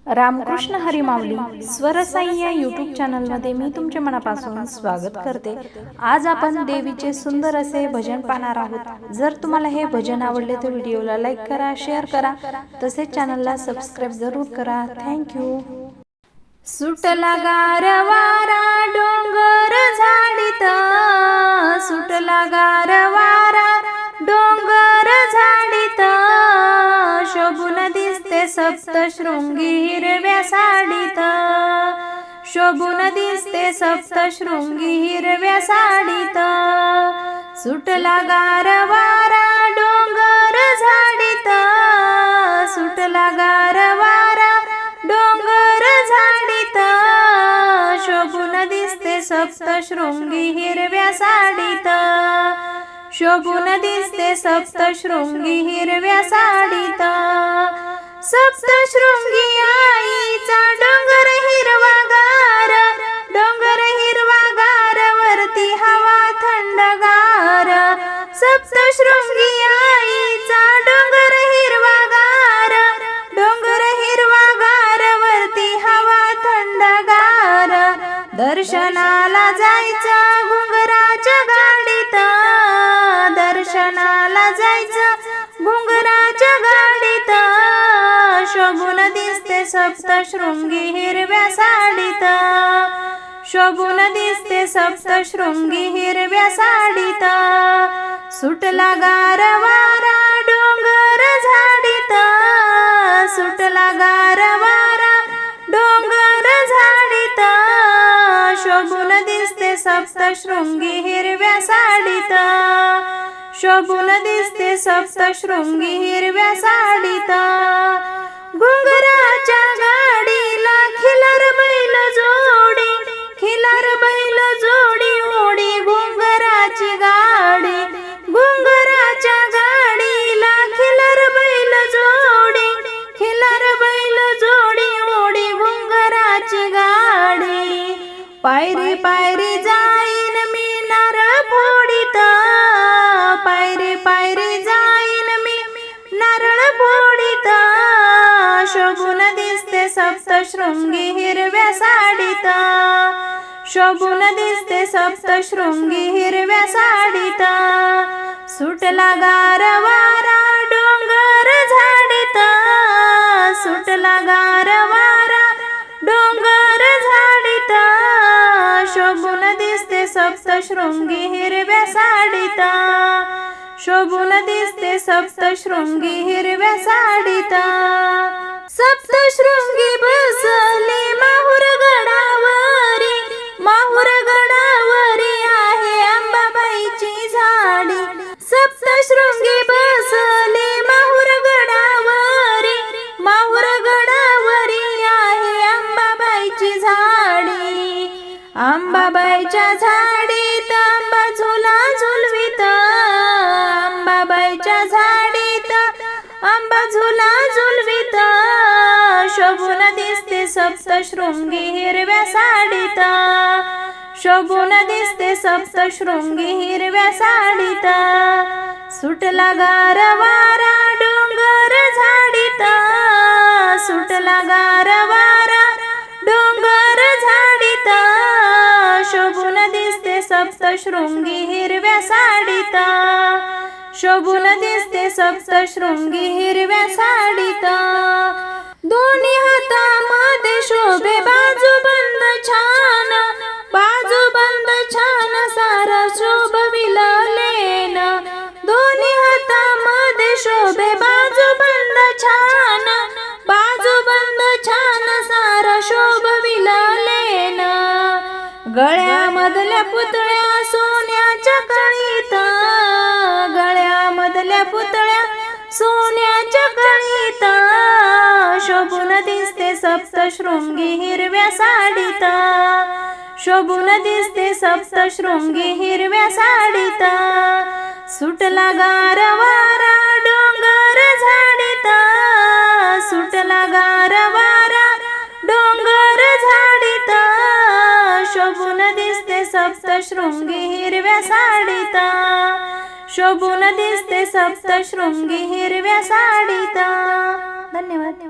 रामकृष्ण हरी माऊली स्वरसाई या यूट्यूब चॅनलमध्ये मी तुमचे मनापासून स्वागत करते। आज आपण देवीचे सुंदर असे भजन पाहणार आहोत। जर तुम्हाला हे भजन आवडले तर व्हिडिओला लाईक करा, शेअर करा, तसेच चॅनलला सबस्क्राइब जरूर करा। थँक्यू। सुटला गारवारा डोंगर झाडीत, सुटला गारवारा डोंगर झाडीत, शोभून दिसते सप्तशृंगी हिरव्या साडीत, शोभून दिसते सप्तशृंगी हिरव्या साडीत। सुटला गारवारा डोंगर झाडीत, सुटला गारवारा डोंगर झाडीत, शोभून दिसते सप्तशृंगी हिरव्या साडीत, शोभून दिसते सप्तशृंगी हिरव्या साडीत। सप्तशृंगी आईचा डोंगर हिरवागार, डोंगर हिरवागार, वरती हवा थंडगार। सप्तशृंगी आईचा डोंगर हिरवागार, डोंगर हिरवागार, वरती हवा थंडगार। दर्शनाला जायचं घुंगराच्या गाडीत, दर्शनाला जायचं घुंगराच्या गाडीत, शोभून दिसते सप्तशृंगी हिरव्या साडीत, शोभून दिसते सप्तशृंगी हिरव्या साडीत। सुटला गारवारा डोंगर झाडीत, सुटला गारवारा डोंगर झाडीत, शोभून दिसते सप्तशृंगी हिरव्या साडीत, शोभून दिसते सप्तशृंगी हिरव्या साडीत। घुंगराच्या गाडीला खिलार बैल जोडी, खिलार बैल जोडी, ओढी घुंगराची गाडी। घुंगराच्या गाडीला खिलार बैल जोडी, खिलार बैल जोडी, ओढी घुंगराची गाडी। पायरी पायरी जाईन मी नारळ फोडीत, पायरी पायरी जाईन मी नारळ फोडीत, शोभून दिसते सप्तशृंगी हिरव्या साडीत, शोभून दिसते सप्तशृंगी हिरव्या साडीत। सुटला गारवारा डोंगर झाडीत, सुटला गारवारा डोंगर झाडीत, शोभून दिसते सप्तशृंगी हिरव्या साडीत, शोभून दिसते सप्तशृंगी हिरव्या साडीत। सप्तशृंगी बसली माहुर गडावरी, माहुर गडावरी आहे अंबाबाईची झाडी। सप्तशृंगी बसली माहुर गडावरी, माहुर गडावरी आहे अंबाबाईची झाडी। अंबाबाईच्या झाडीत आंबा झुला झुलवीत, अंबाबाईच्या झाडीत आंबा झुला झुलवीत, शोभून दिसते सप्तशृंगी हिरव्या साडीत, शोभून दिसते सप्तशृंगी हिरव्या साडीत। सुटला गारवारा डोंगर झाडीत, सुटला गारवारा डोंगर झाडीत, शोभून दिसते सप्तशृंगी हिरव्या साडीत, शोभून दिसते सप्तशृंगी हिरव्या साडीत। दोन्ही हातामध्ये शोभे बाजूबंद छान, बाजूबंद छान, सारा शोभविला लेन। दोन्ही हातामध्ये शोभे बाजूबंद छान, बाजूबंद छान, सारा शोभविला लेन। गळ्यामधल्या पुतळ्या सोन्याच्या कळीत, गळ्यामधल्या पुतळ्या सोन्याच्या कळीत, शोभून दिसते सप्तशृंगी हिरव्या साडीत, शोभून दिसते सप्तशृंगी हिरव्या साडीत। सुटला गारवारा डोंगर झाडीत, सुटला गारवारा डोंगर झाडीत, शोभून दिसते सप्तशृंगी हिरव्या साडीत, शोभून दिसते सप्तशृंगी हिरव्या साडीत। धन्यवाद।